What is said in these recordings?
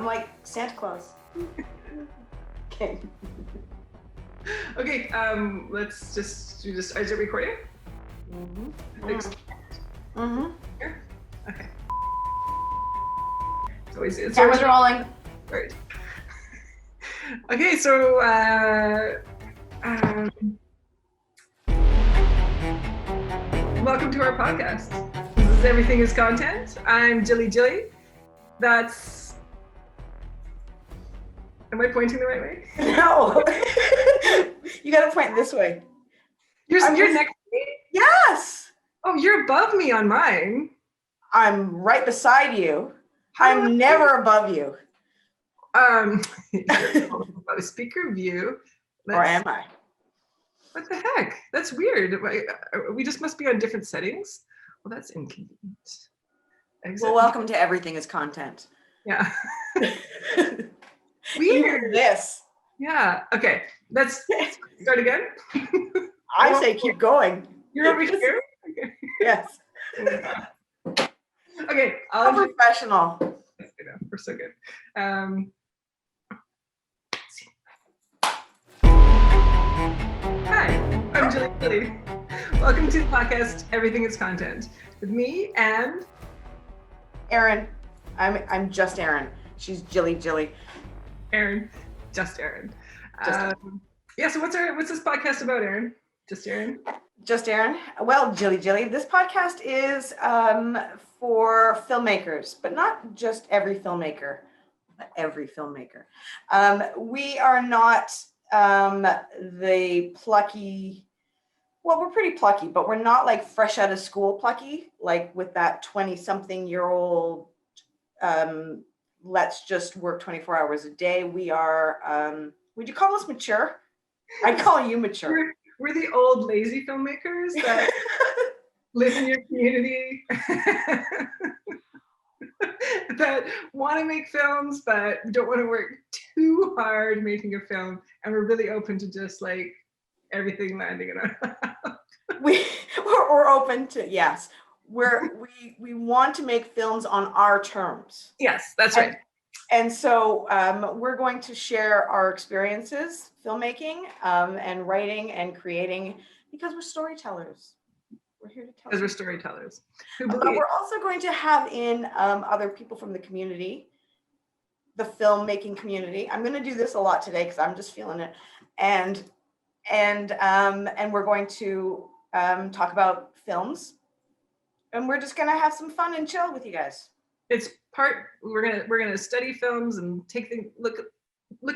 like Santa Claus. Okay. Okay, let's just do this. Is it recording? Here? Okay. So it's Camera's rolling. Right. Okay, so welcome to our podcast. This is Everything is Content. I'm Gilly. That's. Am I pointing the right way? No. You gotta point this way. You're next to me? Yes. Oh, you're above me on mine. I'm right beside you. I'm never above you. About a speaker view. Or am I? What the heck? That's weird. We just must be on different settings. Well, that's inconvenient. Exit. Well, welcome to Everything is Content. Yeah. Weird. Weird. This. Yeah. Okay. Let's start again. I say keep going. You're over here? Okay. Yes. Okay. I'm professional. I know, we're so good. Hi, I'm Gilly. Welcome to the podcast, Everything is Content, with me and Erin. I'm just Erin. She's Gilly. Erin, just Erin. Yeah. So what's this podcast about, Erin? Just Erin. Just Erin. Well, Gilly. This podcast is for filmmakers, but not just every filmmaker, but every filmmaker. We are not the plucky. Well, we're pretty plucky, but we're not like fresh out of school plucky, like with that 20-something-year-old. Let's just work 24 hours a day. We are. Would you call us mature? I'd call you mature. We're the old lazy filmmakers that live in your community, that want to make films but don't want to work too hard making a film, and we're really open to just like everything landing in our lap. We're open to, yes. We want to make films on our terms. Yes, that's right. And so we're going to share our experiences filmmaking and writing and creating, because we're storytellers. We're here to tell. Because we're storytellers. But we're also going to have in other people from the community, the filmmaking community. I'm going to do this a lot today because I'm just feeling it. And we're going to talk about films. And we're just going to have some fun and chill with you guys. It's part, we're gonna study films and look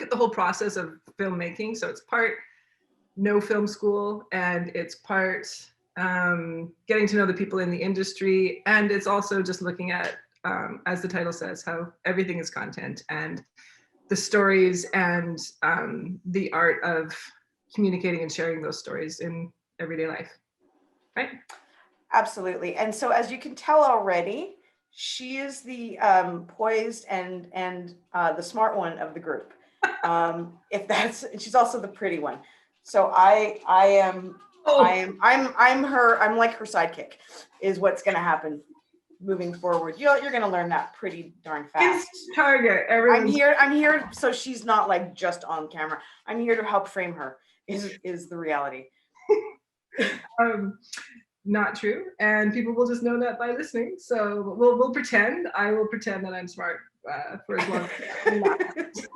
at the whole process of filmmaking. So it's part no film school, and it's part getting to know the people in the industry, and it's also just looking at, as the title says, how everything is content, and the stories and the art of communicating and sharing those stories in everyday life, right? Absolutely. And so, as you can tell already, she is the poised and the smart one of the group. She's also the pretty one. So I'm like her sidekick, is what's going to happen moving forward. You're going to learn that pretty darn fast. Target. I'm here. So she's not like just on camera. I'm here to help frame her. Is the reality. Not true, and people will just know that by listening. So we'll pretend. I will pretend that I'm smart for as long as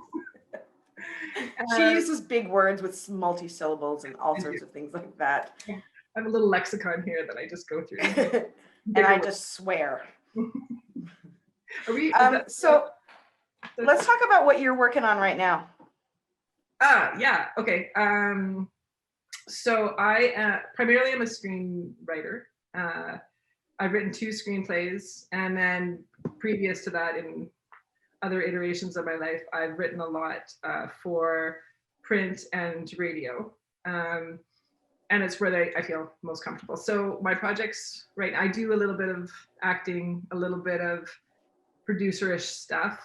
she uses big words with multi-syllables and all sorts of things like that. I have a little lexicon here that I just go through. And I just swear. So let's talk about what you're working on right now. Yeah. Okay. So I primarily am a screenwriter. I've written 2 screenplays, and then previous to that, in other iterations of my life, I've written a lot for print and radio, and it's where I feel most comfortable. So my projects, right, I do a little bit of acting, a little bit of producer-ish stuff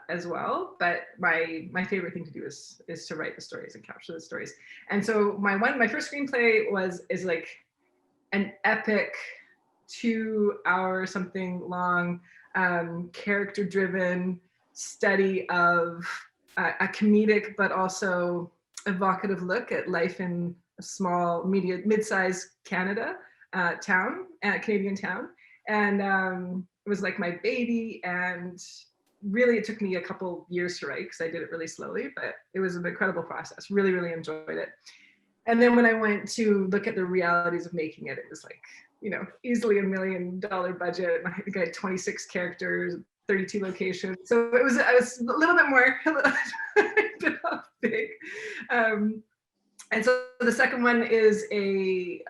as well, but my favorite thing to do is to write the stories and capture the stories. And so my first screenplay is like an epic 2-hour something long, character driven study of a comedic but also evocative look at life in a small, mid-sized Canadian town. And it was like my baby, and really it took me a couple years to write because I did it really slowly, but it was an incredible process. Really, really enjoyed it. And then when I went to look at the realities of making it, it was like, you know, easily $1 million budget. And I think I had 26 characters, 32 locations. So I was a little bit more, a bit off big. And so the second one is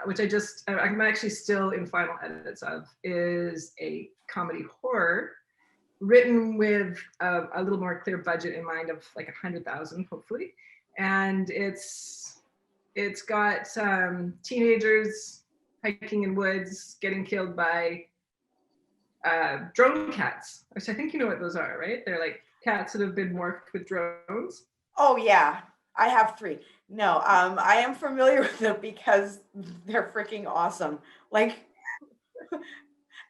which I'm actually still in final edits of, is a comedy horror written with a little more clear budget in mind of like 100,000, hopefully. And it's got teenagers hiking in woods, getting killed by drone cats, which I think you know what those are, right? They're like cats that have been morphed with drones. Oh yeah, I have 3. No, I am familiar with them because they're freaking awesome. Like,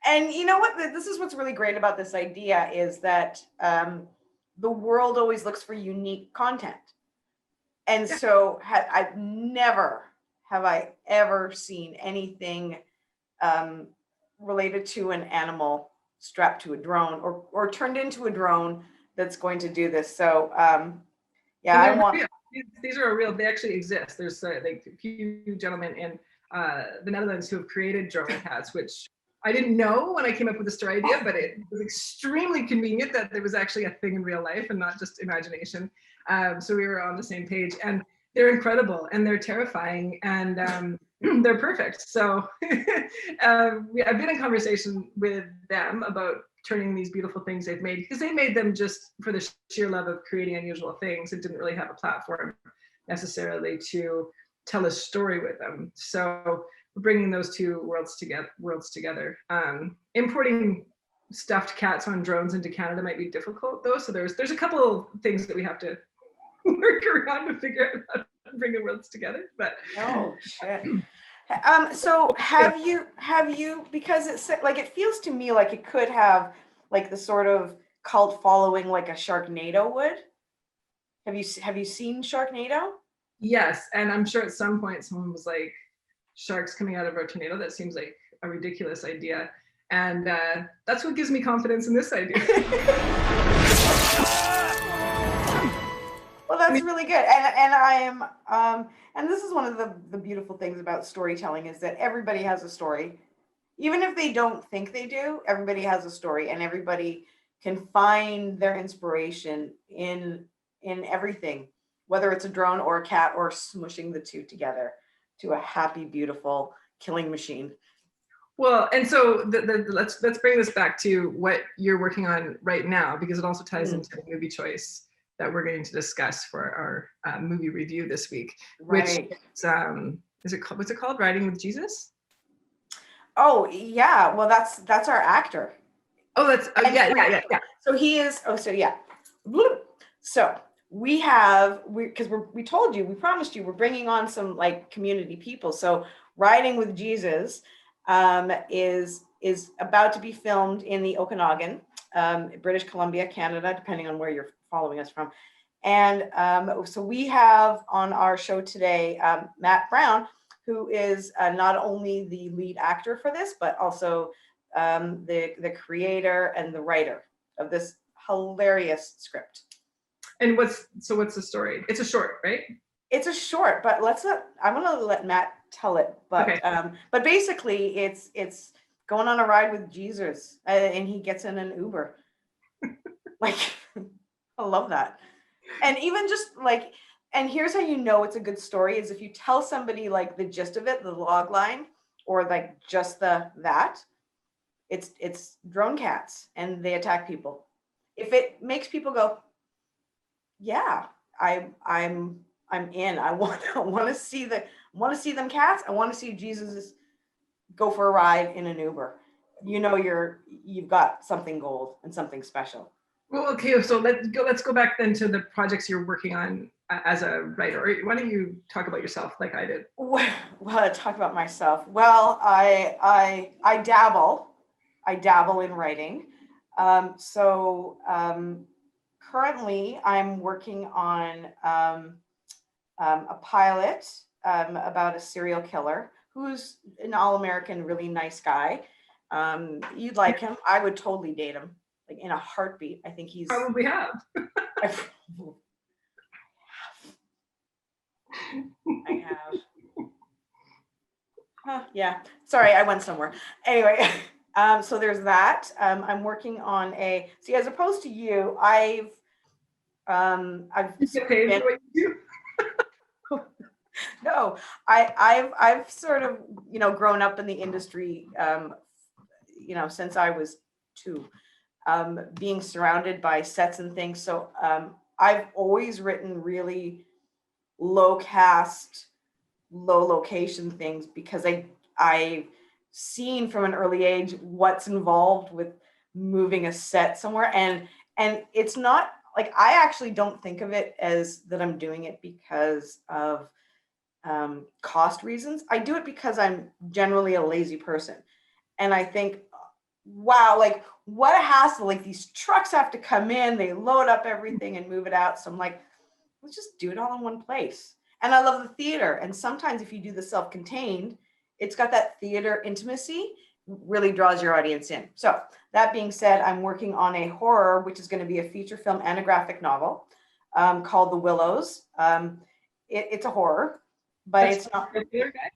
and you know what? This is what's really great about this idea is that the world always looks for unique content. And so I've never have I ever seen anything related to an animal strapped to a drone or turned into a drone that's going to do this. So yeah, I want. These are real. They actually exist. There's like a few gentlemen in the Netherlands who have created drone cats, which I didn't know when I came up with the story idea, but it was extremely convenient that there was actually a thing in real life and not just imagination. So we were on the same page, and they're incredible and they're terrifying and they're perfect. So I've been in conversation with them about turning these beautiful things they've made, because they made them just for the sheer love of creating unusual things and didn't really have a platform necessarily to tell a story with them. So bringing those two worlds together. Importing stuffed cats on drones into Canada might be difficult though. So there's a couple of things that we have to work around to figure out how to bring the worlds together. But oh shit. So have you, because it's like, it feels to me like it could have like the sort of cult following like a Sharknado would. Have you seen Sharknado? yes, and I'm sure at some point someone was like, sharks coming out of our tornado, that seems like a ridiculous idea. And that's what gives me confidence in this idea. Well, that's really good. And I am, and this is one of the beautiful things about storytelling is that everybody has a story. Even if they don't think they do, everybody has a story, and everybody can find their inspiration in everything, whether it's a drone or a cat or smushing the two together to a happy, beautiful killing machine. Well, and so let's bring this back to what you're working on right now, because it also ties into the movie choice that we're going to discuss for our movie review this week, Right. Which what's it called? Riding with Jesus? Oh yeah, well that's our actor. Oh, that's yeah. So he is. Oh, so yeah. So we told you, we promised you, we're bringing on some like community people. So Riding with Jesus is about to be filmed in the Okanagan, British Columbia, Canada, depending on where you're following us from. And so we have on our show today Matt Brown, who is not only the lead actor for this, but also the creator and the writer of this hilarious script. And what's the story? It's a short, right? It's a short, but I'm gonna let Matt tell it. But okay. But basically, it's going on a ride with Jesus, and he gets in an Uber. Like, I love that. And even just like, and here's how you know it's a good story is if you tell somebody like the gist of it, the log line, or like just it's drone cats and they attack people. If it makes people go, yeah, I'm in. I want to see them cats. I want to see Jesus go for a ride in an Uber. You know, you've got something gold and something special. Well, okay, so let's go back then to the projects you're working on as a writer. Or why don't you talk about yourself like I did? Well, talk about myself. Well, I dabble in writing. currently I'm working on a pilot about a serial killer who's an all-American, really nice guy. You'd like him. I would totally date him, like in a heartbeat. I think he's. Probably have. I have. Yeah. Sorry, I went somewhere. Anyway, so there's that. I'm working on see, as opposed to you, I've You get paid for what you do. no, I've sort of, grown up in the industry, since I was 2, being surrounded by sets and things. So I've always written really low cast, low location things because I've seen from an early age what's involved with moving a set somewhere, and it's not like, I actually don't think of it as that I'm doing it because of cost reasons. I do it because I'm generally a lazy person, and I think, wow, like what a hassle, like these trucks have to come in, they load up everything and move it out. So I'm like, let's just do it all in one place. And I love the theater. And sometimes if you do the self-contained, it's got that theater intimacy, really draws your audience in. So that being said, I'm working on a horror, which is going to be a feature film and a graphic novel called The Willows. It's a horror, but it's not. The serial killer guy?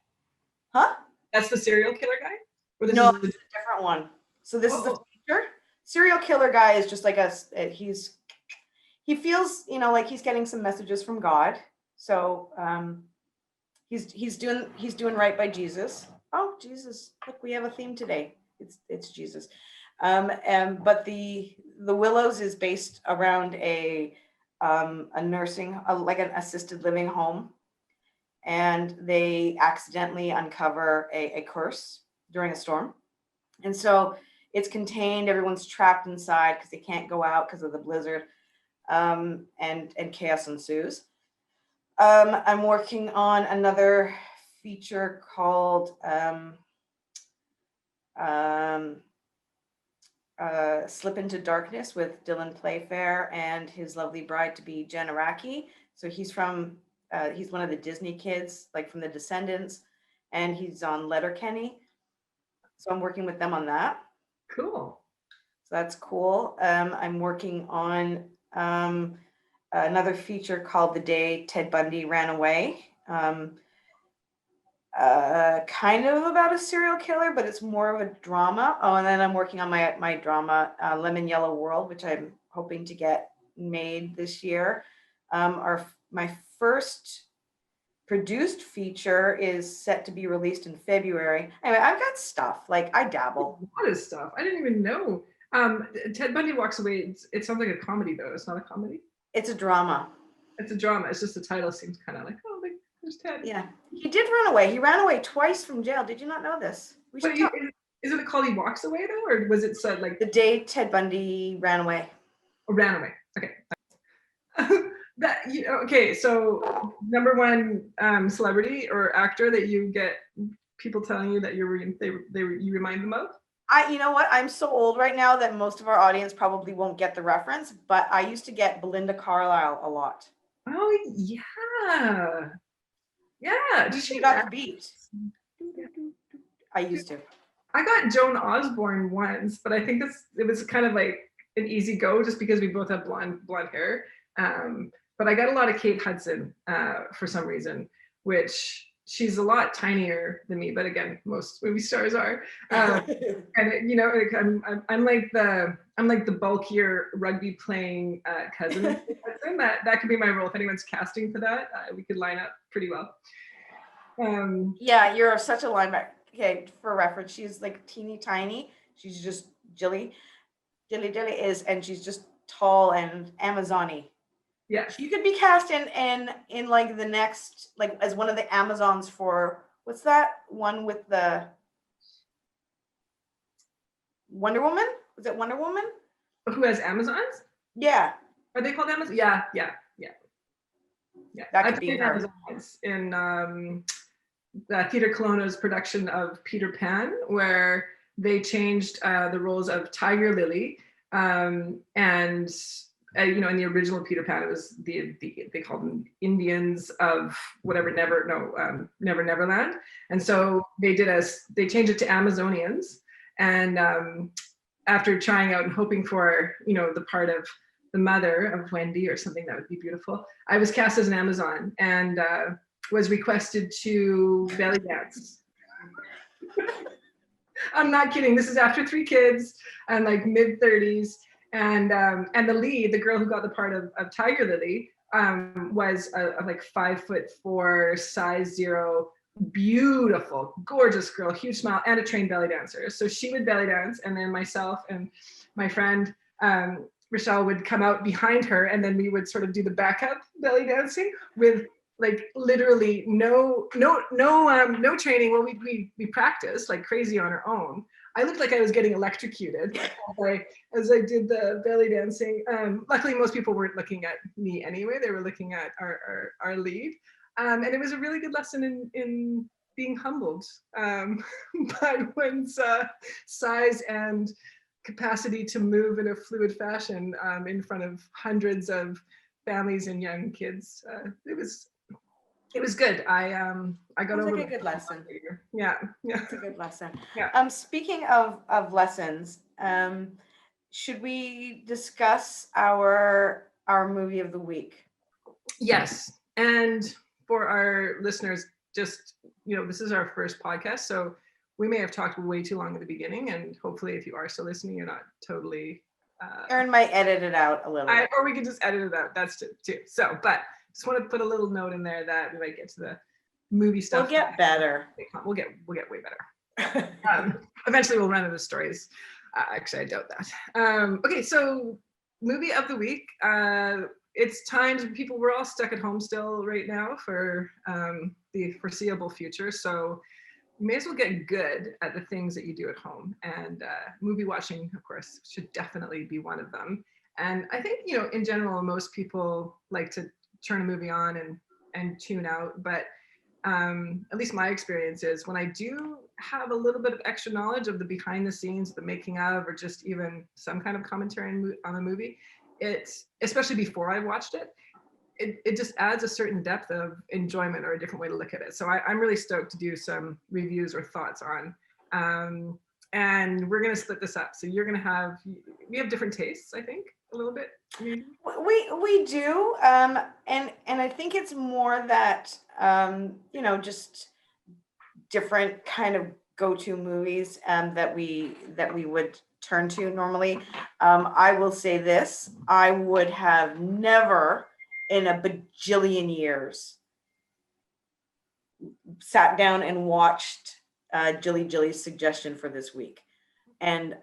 Huh? That's the serial killer guy? Or this No, is it's a different one. So this is a feature. Serial killer guy is just like he feels, like he's getting some messages from God. So he's doing right by Jesus. Oh, Jesus! Look, we have a theme today. It's Jesus. But the Willows is based around a nursing, like an assisted living home, and they accidentally uncover a curse during a storm, and so it's contained. Everyone's trapped inside because they can't go out because of the blizzard, and chaos ensues. I'm working on another feature called Slip into Darkness with Dylan Playfair and his lovely bride to be Jen Araki. So he's one of the Disney kids, like from the Descendants, and he's on Letterkenny. So I'm working with them on that. Cool. So that's cool. I'm working on another feature called The Day Ted Bundy Ran Away. Kind of about a serial killer, but it's more of a drama. Oh, and then I'm working on my drama, Lemon Yellow World, which I'm hoping to get made this year. My first produced feature is set to be released in February. Anyway, I've got stuff, like I dabble. A lot of stuff. I didn't even know. Ted Bundy Walks Away, it sounds like a comedy though. It's not a comedy. It's a drama. It's a drama. It's just the title seems kind of like, oh, like, there's Ted. Yeah, he did run away. He ran away twice from jail. Did you not know this? Isn't it called He Walks Away though, or was it said like The Day Ted Bundy Ran Away? Oh, Ran Away. Okay. Okay, so number one celebrity or actor that you get people telling you that you remind them of? You know what? I'm so old right now that most of our audience probably won't get the reference, but I used to get Belinda Carlisle a lot. Oh yeah. Yeah. She got the beat. I used to. I got Joan Osborne once, but I think it was kind of like an easy go just because we both have blonde hair. But I got a lot of Kate Hudson for some reason, which she's a lot tinier than me. But again, most movie stars are. And I'm like the bulkier rugby playing cousin of Kate Hudson. That could be my role if anyone's casting for that. We could line up pretty well. Yeah, you're such a linebacker. Okay, for reference, she's like teeny tiny. She's just Gilly is, and she's just tall and Amazon-y. Yeah, you could be cast in like the next, like as one of the Amazons for what's that one with the Wonder Woman? Was it Wonder Woman? Who has Amazons? Yeah. Are they called Amazons? Yeah. That could be her. Amazons in the Theatre Kelowna's production of Peter Pan, where they changed the roles of Tiger Lily and you know, in the original Peter Pan, it was they called them Indians of whatever, Never Neverland. And so they changed it to Amazonians. And after trying out and hoping for, you know, the part of the mother of Wendy or something that would be beautiful, I was cast as an Amazon and was requested to belly dance. I'm not kidding. This is after 3 kids and like mid-30s. And the lead, the girl who got the part of Tiger Lily, was a like 5'4", size 0, beautiful, gorgeous girl, huge smile, and a trained belly dancer. So she would belly dance, and then myself and my friend Rochelle would come out behind her, and then we would sort of do the backup belly dancing with like literally no training. Well, we practiced like crazy on our own. I looked like I was getting electrocuted as I did the belly dancing. Luckily, most people weren't looking at me anyway. They were looking at our lead. And it was a really good lesson in being humbled by one's size and capacity to move in a fluid fashion in front of hundreds of families and young kids. It was good. I got over like a good lesson. Yeah. It's a good lesson. Yeah. Speaking of lessons, should we discuss our movie of the week? Yes. And for our listeners, just, you know, this is our first podcast, so we may have talked way too long at the beginning, and hopefully if you are still listening, you're not totally Erin might edit it out a little bit. Or we could just edit it out. That's too. So, but just want to put a little note in there that we might get to the movie stuff. We'll get better. We'll get way better. Eventually we'll run out of stories. Actually, I doubt that. Okay, so movie of the week. It's times when we're all stuck at home still right now for the foreseeable future. So you may as well get good at the things that you do at home. And movie watching, of course, should definitely be one of them. And I think, you know, in general, most people like to turn a movie on and tune out. But at least my experience is when I do have a little bit of extra knowledge of the behind the scenes, the making of, or just even some kind of commentary on the movie, it's, especially before I've watched it, it just adds a certain depth of enjoyment or a different way to look at it. So I'm really stoked to do some reviews or thoughts on. And we're going to split this up. So you're going to we have different tastes, I think, a little bit. We do. And I think it's more that, you know, just different kind of go-to movies that we would turn to normally. I will say this, I would have never in a bajillion years sat down and watched Gilly's suggestion for this week. And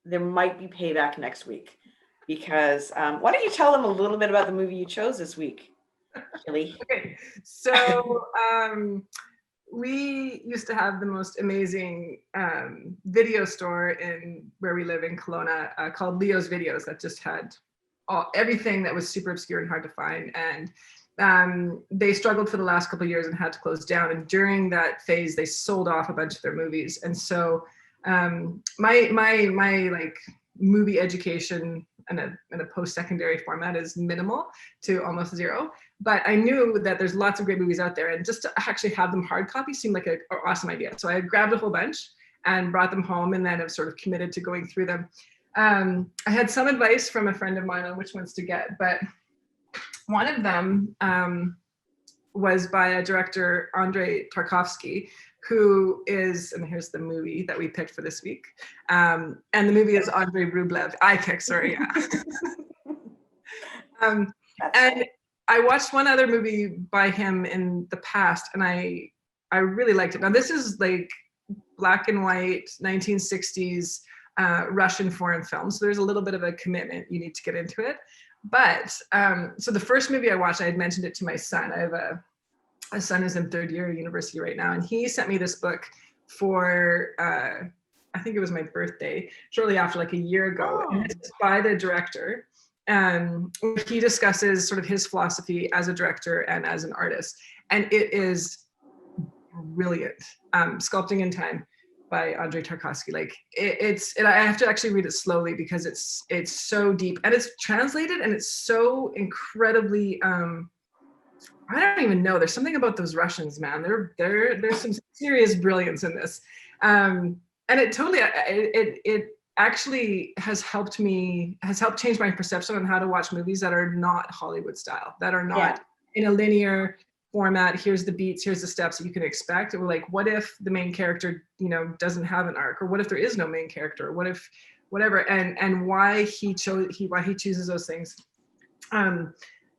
there might be payback next week because why don't you tell them a little bit about the movie you chose this week, Gilly? Okay, so we used to have the most amazing video store in where we live in Kelowna called Leo's Videos that just had everything that was super obscure and hard to find. And they struggled for the last couple of years and had to close down. And during that phase, they sold off a bunch of their movies. And so my like movie education in a post-secondary format is minimal to almost zero. But I knew that there's lots of great movies out there, and just to actually have them hard copy seemed like an awesome idea. So I grabbed a whole bunch and brought them home, and then I've sort of committed to going through them. I had some advice from a friend of mine on which ones to get, but one of them was by a director, Andrei Tarkovsky, who is, and here's the movie that we picked for this week. And the movie is Andrei Rublev. I picked, sorry, yeah. And I watched one other movie by him in the past, and I really liked it. Now this is like black and white 1960s Russian foreign film, so there's a little bit of a commitment you need to get into it. But so the first movie I watched, I had mentioned it to my son. I have a son who's in 3rd year university right now, and he sent me this book for I think it was my birthday, shortly after, like a year ago. And it's by the director. He discusses sort of his philosophy as a director and as an artist, and it is brilliant. Sculpting in Time by Andrei Tarkovsky. Like and I have to actually read it slowly because it's so deep, and it's translated, and it's so incredibly I don't even know. There's something about those Russians, man. There's some serious brilliance in this, and it totally it actually has helped change my perception on how to watch movies that are not Hollywood style, that are not in a linear format. Here's the beats, here's the steps that you can expect. Or like, what if the main character, doesn't have an arc, or what if there is no main character, or what if whatever, and why he chooses those things.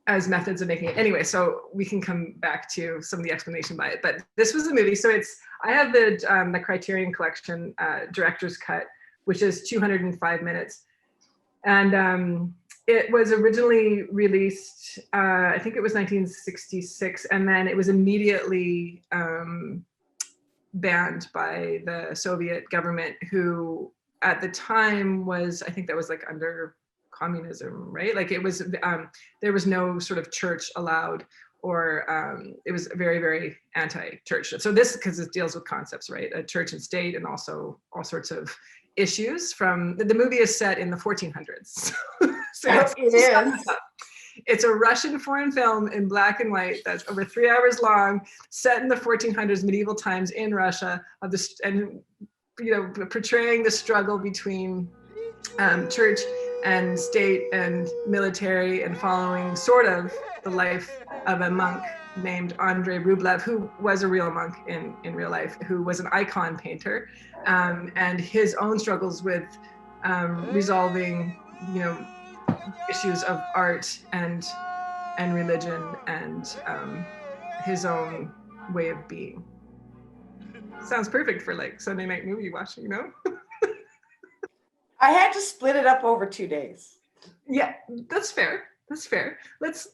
As methods of making it. Anyway, so we can come back to some of the explanation by it. But this was the movie. So I have the Criterion Collection director's cut, which is 205 minutes. And it was originally released, I think it was 1966, and then it was immediately banned by the Soviet government, who at the time was, I think that was like under communism, right? Like it was, there was no sort of church allowed, or it was very, very anti-church. So because it deals with concepts, right? A church and state, and also all sorts of issues from, the movie is set in the 1400s. So it's a Russian foreign film in black and white that's over 3 hours long, set in the 1400s, medieval times in Russia, and portraying the struggle between church and state and military, and following sort of the life of a monk named Andrei Rublev, who was a real monk in real life, who was an icon painter, and his own struggles with resolving, issues of art and religion, and his own way of being. Sounds perfect for like Sunday night movie watching, I had to split it up over 2 days. Yeah, that's fair. That's fair. Let's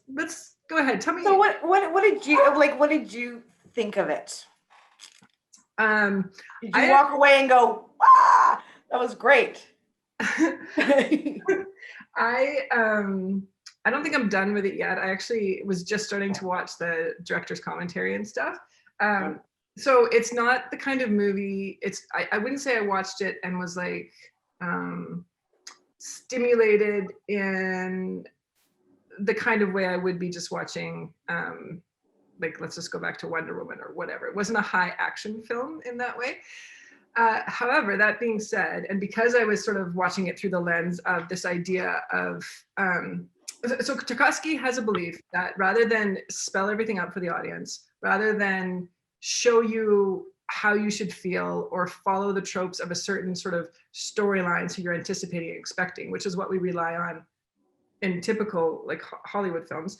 go ahead. Tell me. So what did you like? What did you think of it? Did you walk away and go, "Ah, that was great"? I don't think I'm done with it yet. I actually was just starting to watch the director's commentary and stuff. So it's not the kind of movie. I wouldn't say I watched it and was like stimulated in the kind of way I would be just watching, like, let's just go back to Wonder Woman or whatever. It wasn't a high action film in that way. However, that being said, and because I was sort of watching it through the lens of this idea of, so Tarkovsky has a belief that rather than spell everything out for the audience, rather than show you how you should feel or follow the tropes of a certain sort of storyline so you're anticipating and expecting, which is what we rely on in typical like Hollywood films,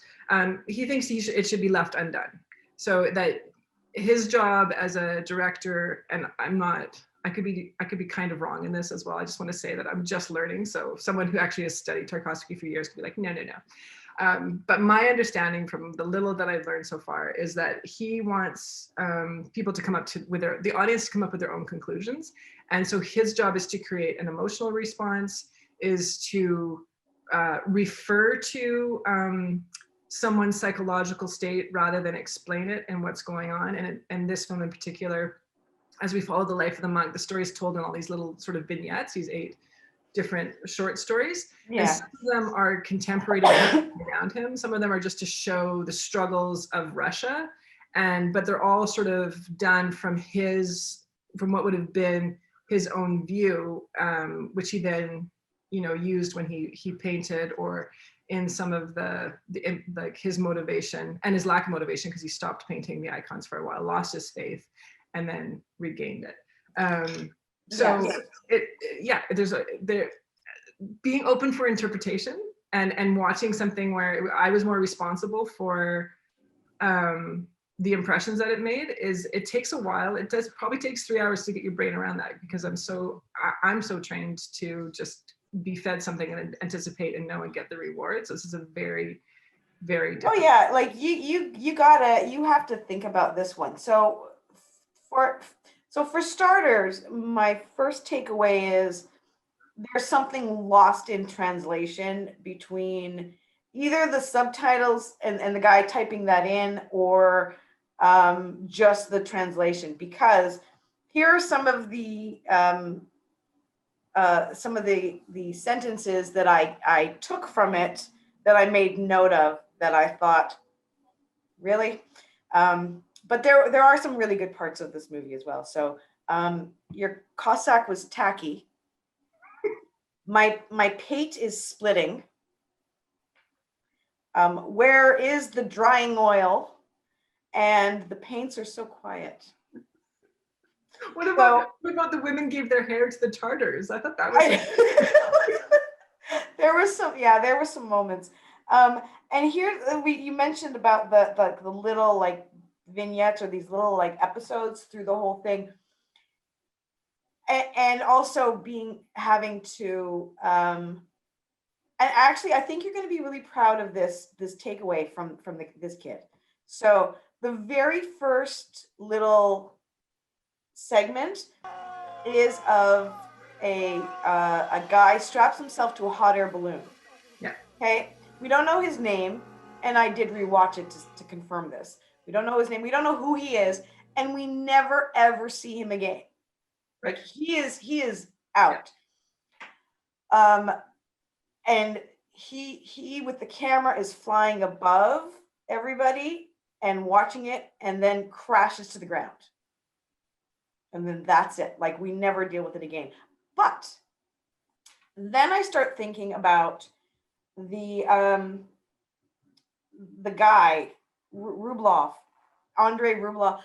he thinks it should be left undone. So that his job as a director, and I could be kind of wrong in this as well. I just want to say that I'm just learning. So someone who actually has studied Tarkovsky for years could be like, no. But my understanding from the little that I've learned so far is that he wants people to come up the audience to come up with their own conclusions. And so his job is to create an emotional response, is to refer to someone's psychological state rather than explain it and what's going on. And this film in particular, as we follow the life of the monk, the story is told in all these little sort of vignettes, these 8 different short stories. Yeah. And some of them are contemporary around him. Some of them are just to show the struggles of Russia. But they're all sort of done from what would have been his own view, which he then, used when he painted, or in some of the like his motivation and his lack of motivation, because he stopped painting the icons for a while, lost his faith, and then regained it. There being open for interpretation and watching something where I was more responsible for the impressions that it made, it takes a while. It probably takes 3 hours to get your brain around that, because I'm so trained to just be fed something and anticipate and know and get the rewards. So this is a very, very different. Oh yeah, like you have to think about this one. So for starters, my first takeaway is there's something lost in translation between either the subtitles and the guy typing that in, or just the translation, because here are some of the sentences that I took from it that I made note of that I thought, really? But there are some really good parts of this movie as well. So your Cossack was tacky. My pate is splitting. Where is the drying oil? And the paints are so quiet. What about the women gave their hair to the Tartars? I thought that was there was some moments. And here you mentioned about the little like vignettes or these little like episodes through the whole thing. And also having to and actually I think you're going to be really proud of this takeaway from this kid. So the very first little segment is of a guy straps himself to a hot air balloon. Yeah. Okay. We don't know his name, and I did rewatch it to confirm this. We don't know his name. We don't know who he is, and we never ever see him again. Like he is out. And he with the camera is flying above everybody and watching it, and then crashes to the ground. And then that's it. Like we never deal with it again. But then I start thinking about the guy Rublev, Andrei Rublev.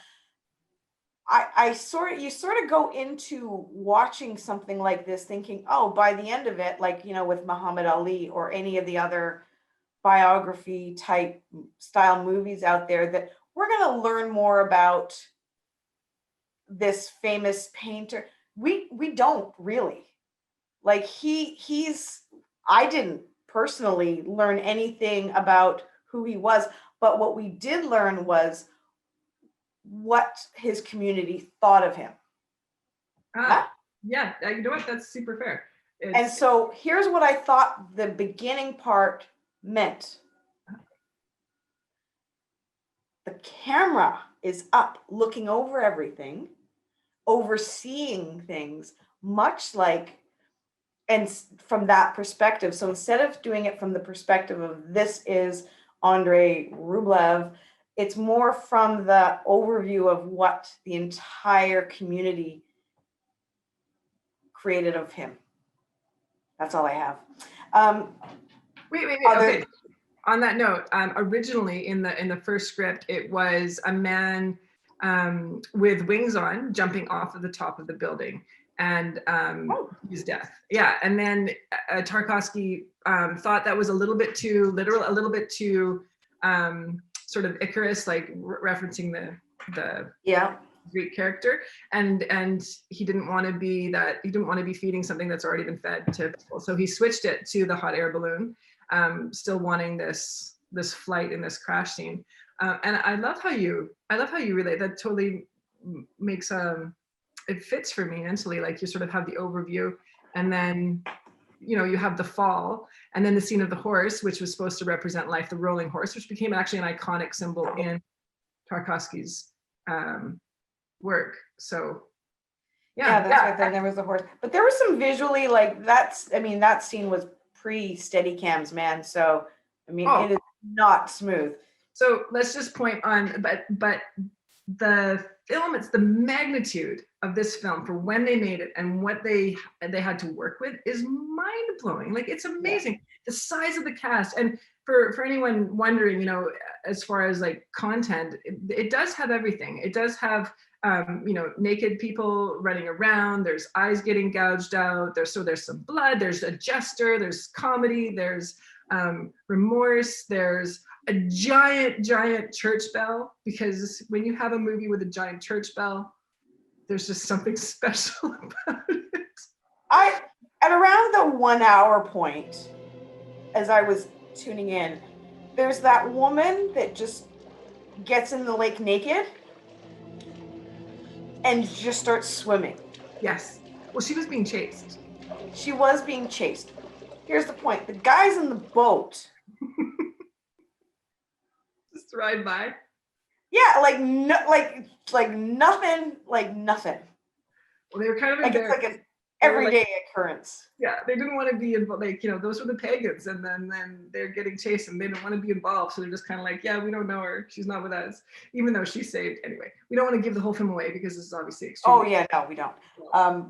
You sort of go into watching something like this thinking, oh, by the end of it, like, you know, with Muhammad Ali or any of the other biography type style movies out there, that we're going to learn more about this famous painter. We don't really. Like I didn't personally learn anything about who he was, but what we did learn was what his community thought of him. Yeah, you know what? That's super fair. And so here's what I thought the beginning part meant. The camera is up, looking over everything, overseeing things, much like, and from that perspective. So instead of doing it from the perspective of this is Andrei Rublev, it's more from the overview of what the entire community created of him. That's all I have. Wait. Okay. On that note, originally in the first script, it was a man with wings on jumping off of the top of the building, and his death. Yeah, and then Tarkovsky thought that was a little bit too literal, a little bit too sort of Icarus, like referencing the Greek character, and he didn't want to be that. He didn't want to be feeding something that's already been fed to people, so he switched it to the hot air balloon. Still wanting this flight in this crash scene, and I love how you relate. That totally makes it fits for me mentally. Like you sort of have the overview, and then you have the fall, and then the scene of the horse, which was supposed to represent life, the rolling horse, which became actually an iconic symbol in Tarkovsky's work. So that's right. Then there was the horse, but there was some visually like that scene was pre-steady cams, man. So it is not smooth. So let's just point on, but the film, it's the magnitude of this film for when they made it and what they had to work with is mind-blowing. Like it's amazing. Yeah. The size of the cast. And for anyone wondering, as far as like content, it does have everything. It does have naked people running around, there's eyes getting gouged out, there's some blood, there's a jester, there's comedy, there's remorse, there's a giant church bell, because when you have a movie with a giant church bell, there's just something special about it. At around the 1 hour point, as I was tuning in, there's that woman that just gets in the lake naked and just starts swimming. Yes. Well, she was being chased. She was being chased. Here's the point. The guy's in the boat. Just ride by. Yeah, like nothing. Well, they were kind of Like it's embarrassed. like an everyday occurrence. Yeah, they didn't want to be involved. Like, you know, those were the pagans, and then they're getting chased, and they don't want to be involved. So they're just kind of like, yeah, we don't know her. She's not with us, even though she's saved. Anyway, we don't want to give the whole film away because this is obviously extremely. Oh yeah, no, we don't.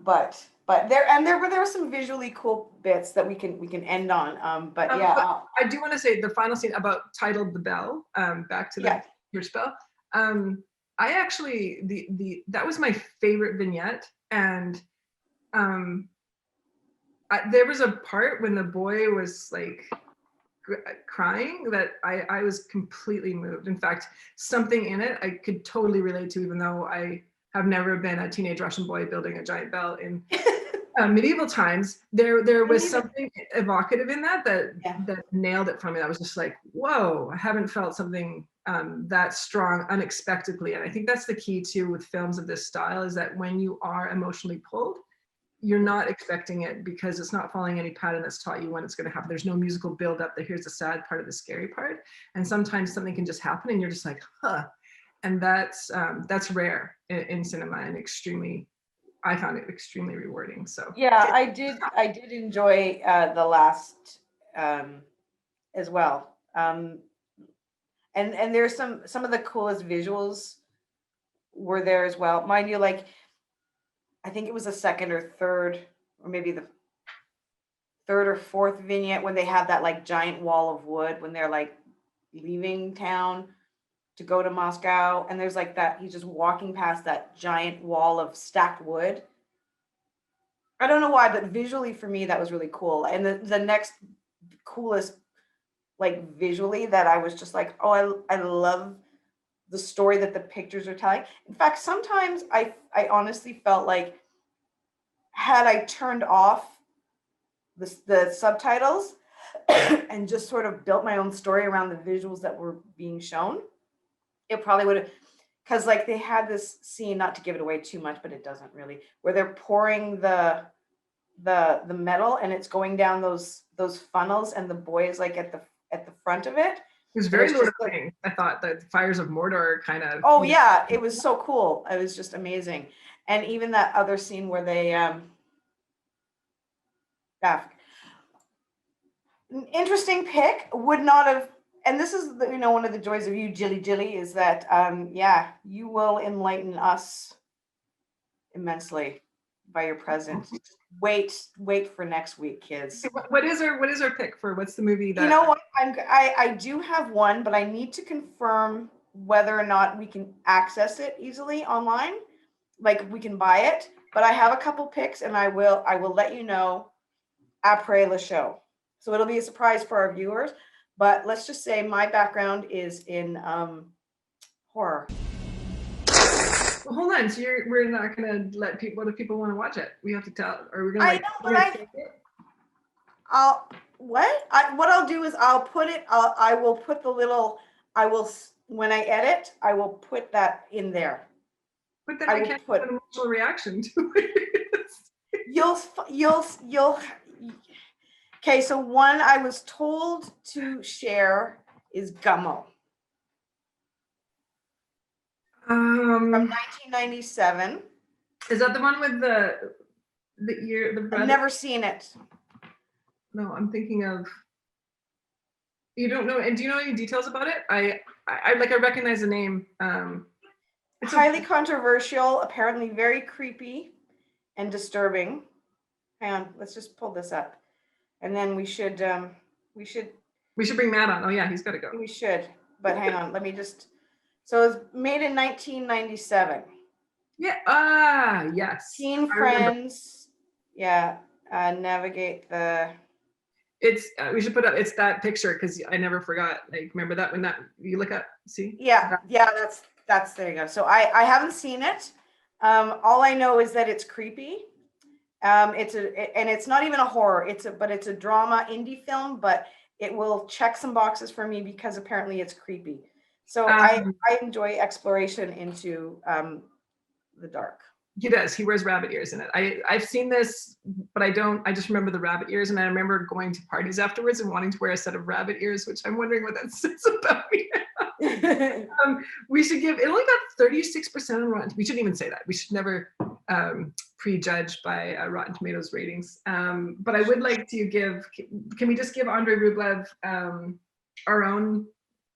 But there were some visually cool bits that we can end on. But yeah, but I do want to say the final scene about titled "The Bell." Back to the your spell. I actually that was my favorite vignette, and there was a part when the boy was like crying that I was completely moved. In fact, something in it I could totally relate to, even though I have never been a teenage Russian boy building a giant bell in medieval times. There was something evocative in that nailed it for me. That was just like, whoa, I haven't felt something that strong unexpectedly. And I think that's the key too with films of this style, is that when you are emotionally pulled, you're not expecting it, because it's not following any pattern that's taught you when it's going to happen. There's no musical build up that here's the sad part of the scary part. And sometimes something can just happen and you're just like, huh. And that's rare in cinema, and I found it extremely rewarding. So yeah, I did enjoy the last as well. And there's some of the coolest visuals were there as well. Mind you, like I think it was the second or third, or maybe the third or fourth vignette when they have that like giant wall of wood when they're like leaving town to go to Moscow, and there's like that he's just walking past that giant wall of stacked wood. I don't know why, but visually for me that was really cool. And the next coolest, like visually, that I was just like, oh, I love the story that the pictures are telling. In fact, sometimes I honestly felt like had I turned off the subtitles and just sort of built my own story around the visuals that were being shown, it probably would have, because like they had this scene, not to give it away too much, but it doesn't really, where they're pouring the metal and it's going down those funnels, and the boy is like at the front of it. It was very Lord of the Rings. I thought the fires of Mordor kind of. Oh yeah, it was so cool. It was just amazing. And even that other scene where they interesting pick, would not have, and this is one of the joys of you, Gilly, is that yeah, you will enlighten us immensely by your presence. Wait for next week, kids. What is our pick for what's the movie that? You know what? I do have one, but I need to confirm whether or not we can access it easily online. Like we can buy it, but I have a couple picks, and I will let you know après le show. So it'll be a surprise for our viewers. But let's just say my background is in horror. Well, hold on. So we're not going to let people. What if people want to watch it? We have to tell. Or we're going to. What I'll do is I'll put it. I will put the little. When I edit, I will put that in there. But then I can't put an emotional reaction to it. You'll. Okay, so one I was told to share is GUMMO. From 1997. Is that the one with the ear? The I've never seen it. No, I'm thinking of. You don't know, and do you know any details about it? I recognize the name. It's highly controversial, apparently very creepy and disturbing. Hang on, let's just pull this up, and then we should bring Matt on. Oh yeah, he's got to go. We should, but hang on, let me just. So it was made in 1997. Yeah. Yes. Teen friends. Yeah. Navigate the. It's we should put up. It's that picture because I never forgot. Like remember that when that you look up. See. Yeah. That's there you go. So I haven't seen it. All I know is that it's creepy. And it's not even a horror. It's a drama indie film, but it will check some boxes for me because apparently it's creepy. So I enjoy exploration into the dark. He does. He wears rabbit ears in it. I've seen this, but I just remember the rabbit ears, and I remember going to parties afterwards and wanting to wear a set of rabbit ears, which I'm wondering what that says about me. We should give, it only got 36% on Rotten. We shouldn't even say that. We should never prejudge by Rotten Tomatoes ratings. But I would like to give, can we just give Andrei Rublev our own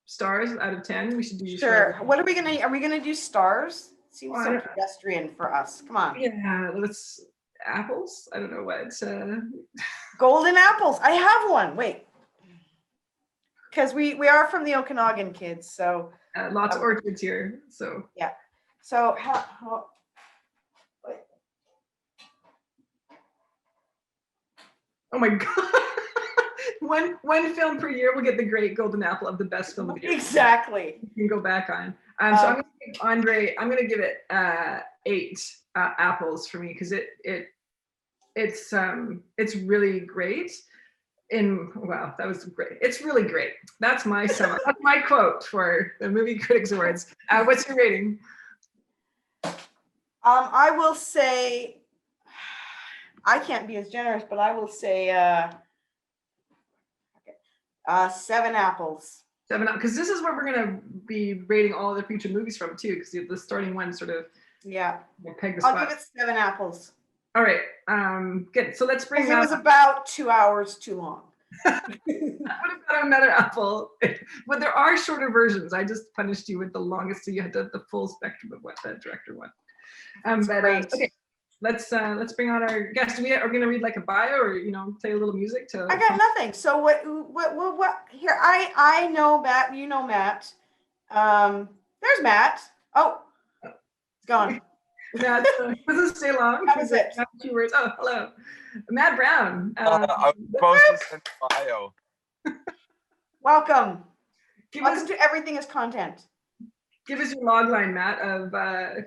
stars out of 10? We should do Sure. What are we gonna do stars? Seems Well, so pedestrian for us. Come on. yeah, let's apples. I don't know what. Golden apples. I have one. Wait. Because we are from the Okanagan, kids. So Lots of orchids here. So yeah. So how wait. Oh my God. one film per year will get the great golden apple of the best film of the year. Exactly. You can go back on. So I'm gonna give Andrei, I'm gonna give it 8 apples for me, because it's really great. Wow, that was great. It's really great. That's my that's my quote for the Movie Critics Awards. What's your rating? I will say, I can't be as generous, but I will say 7 apples. 7, because this is where we're gonna be rating all the future movies from too, because the starting one sort of peg the spot. I'll give it 7 apples. All right, good. So let's bring. It was about 2 hours too long. What about another apple? But there are shorter versions. I just punished you with the longest, so you had the full spectrum of what that director wants. Okay, let's bring on our guest. Are we gonna read like a bio, or play a little music to? I got nothing. So what? Here, I know Matt. You know Matt. There's Matt. Oh, it's gone. Matt, doesn't stay long. That was it. 2 words. Oh, hello, Matt Brown. I'm supposed to send bio. Welcome. Welcome to Everything is Content. Give us your log line, Matt, of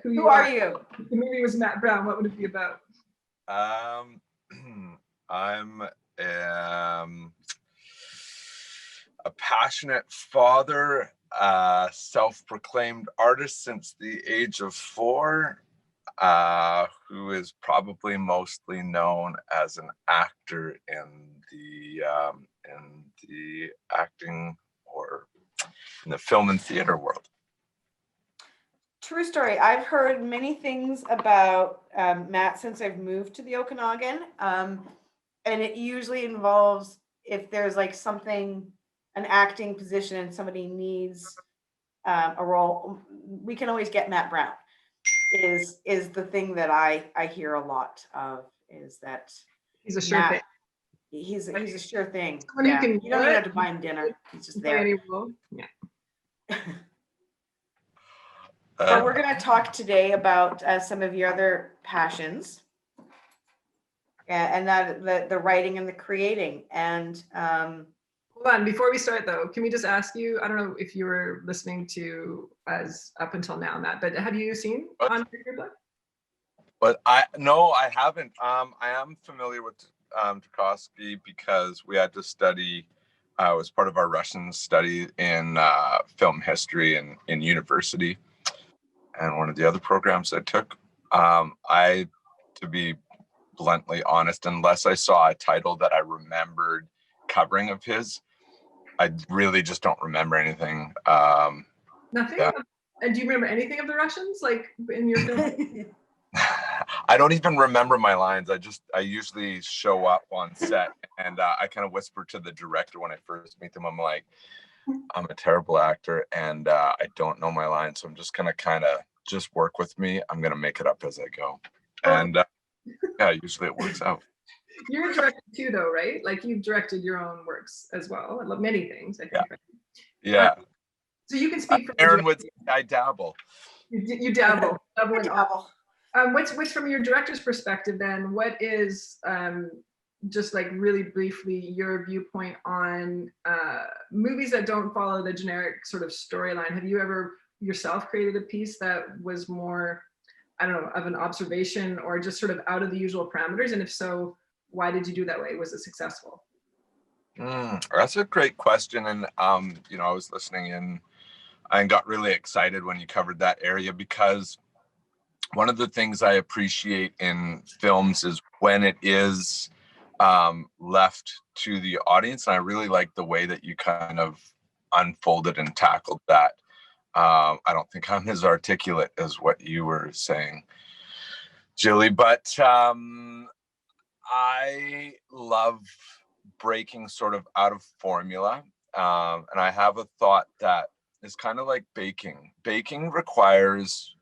who are you? If the movie was Matt Brown, what would it be about? I'm a passionate father, self-proclaimed artist since the age of 4, who is probably mostly known as an actor in the acting or in the film and theater world. True story. I've heard many things about Matt since I've moved to the Okanagan, and it usually involves, if there's like something, an acting position, and somebody needs a role, we can always get Matt Brown. Is the thing that I hear a lot of, is that he's a sure thing. He's a sure thing. Yeah. You don't even have to buy him dinner. He's just there. Yeah. So we're going to talk today about some of your other passions, and that the writing and the creating. And hold on, before we start though, can we just ask you? I don't know if you were listening to us up until now, Matt, but have you seen Andrei Rublev? But no, I haven't. I am familiar with Tarkovsky because we had to study. It was part of our Russian study in film history in university. And one of the other programs I took, to be bluntly honest, unless I saw a title that I remembered covering of his, I really just don't remember anything. Nothing? Yeah. And do you remember anything of the Russians, like in your film? I don't even remember my lines. I usually show up on set and I kind of whisper to the director when I first meet them. I'm like, I'm a terrible actor and I don't know my lines, so I'm just gonna kind of just work with me. I'm gonna make it up as I go, and yeah, usually it works out. You're a director too, though, right? Like you've directed your own works as well. I love many things, I think. Yeah. Right? Yeah. So you can speak. Erin would say I dabble. You dabble. Dabble. What's from your director's perspective then? What is just like really briefly your viewpoint on movies that don't follow the generic sort of storyline? Have you ever yourself created a piece that was more, I don't know, of an observation or just sort of out of the usual parameters? And if so, why did you do that way? Was it successful? That's a great question. And I was listening in and got really excited when you covered that area, because one of the things I appreciate in films is when it is left to the audience. And I really like the way that you kind of unfolded and tackled that. I don't think I'm as articulate as what you were saying, Gilly, but I love breaking sort of out of formula. And I have a thought that is kind of like baking. Baking requires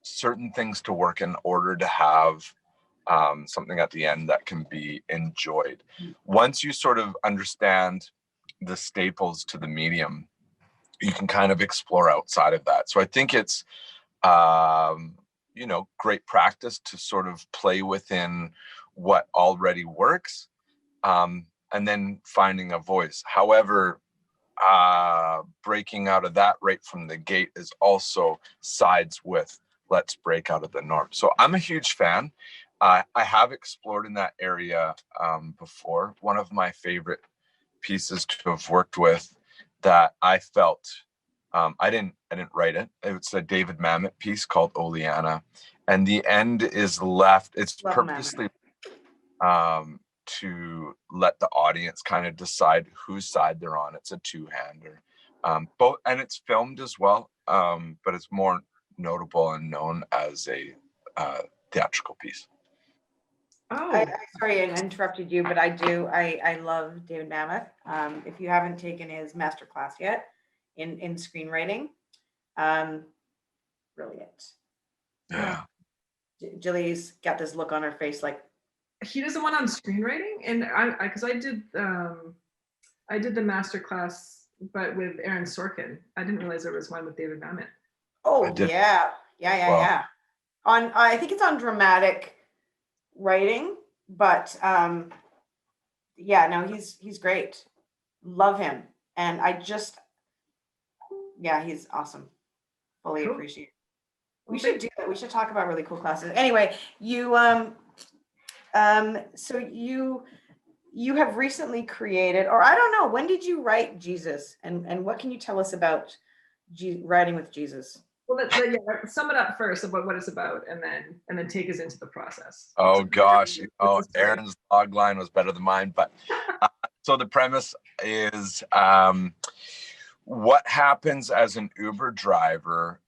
certain things to work in order to have something at the end that can be enjoyed. Once you sort of understand the staples to the medium, you can kind of explore outside of that. So I think it's, great practice to sort of play within what already works, and then finding a voice. However, breaking out of that right from the gate is also sides with let's break out of the norm. So I'm a huge fan. I have explored in that area before. One of my favorite pieces to have worked with that I felt, I didn't write it. It's a David Mamet piece called Oleana, and the end is left. It's Love purposely to let the audience kind of decide whose side they're on. It's a two-hander, both, and it's filmed as well, but it's more notable and known as a theatrical piece. Oh, Sorry, I interrupted you, but I love David Mamet. If you haven't taken his masterclass yet in screenwriting, brilliant. Yeah. Jilly's got this look on her face like, he does the one on screenwriting, and I did the master class, but with Aaron Sorkin. I didn't realize there was one with David Mamet. oh yeah. On I think it's on dramatic writing, but he's great. Love him, and he's awesome. Fully Cool. appreciate. We should do that. We should talk about really cool classes. Anyway, so you have recently created, or I don't know, when did you write Jesus, and what can you tell us about writing with Jesus? Well, let's sum it up first about what it's about, and then take us into the process. Oh gosh, Erin's log line was better than mine, but so the premise is what happens as an Uber driver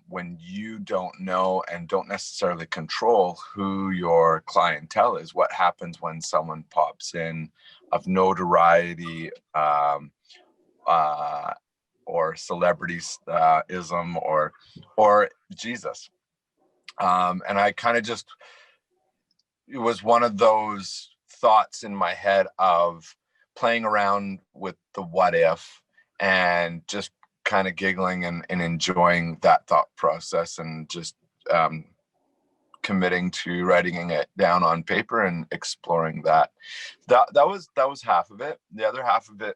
when you don't know and don't necessarily control who your clientele is. What happens when someone pops in of notoriety or celebrityism or Jesus. And I kind of just, it was one of those thoughts in my head of playing around with the what if and just kind of giggling and enjoying that thought process, and just committing to writing it down on paper and exploring that. That was half of it. The other half of it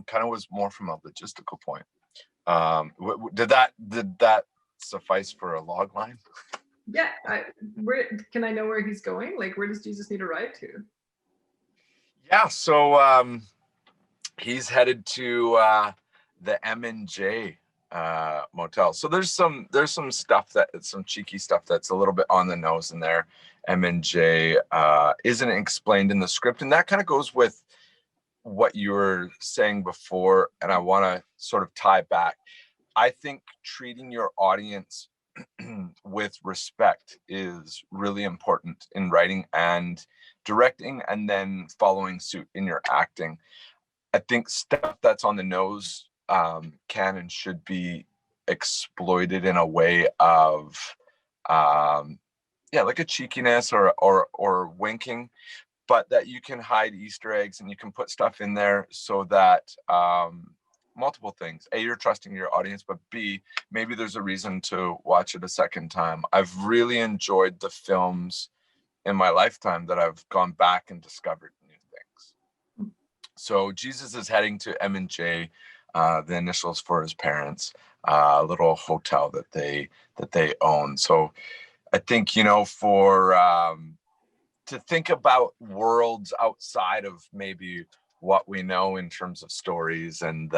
kind of was more from a logistical point. Did that suffice for a log line? Yeah. Where can I know where he's going? Like, where does Jesus need to ride to? Yeah, so he's headed to the M&J motel. So there's some stuff some cheeky stuff that's a little bit on the nose in there. M&J isn't explained in the script, and that kind of goes with what you were saying before, and I want to sort of tie back. I think treating your audience with respect is really important in writing and directing, and then following suit in your acting. I think stuff that's on the nose can and should be exploited in a way of like a cheekiness or winking, but that you can hide Easter eggs and you can put stuff in there so that multiple things. A, you're trusting your audience, but B, maybe there's a reason to watch it a second time. I've really enjoyed the films in my lifetime that I've gone back and discovered new things. So Jesus is heading to M&J, the initials for his parents, a little hotel that they own. So I think, for to think about worlds outside of maybe what we know in terms of stories and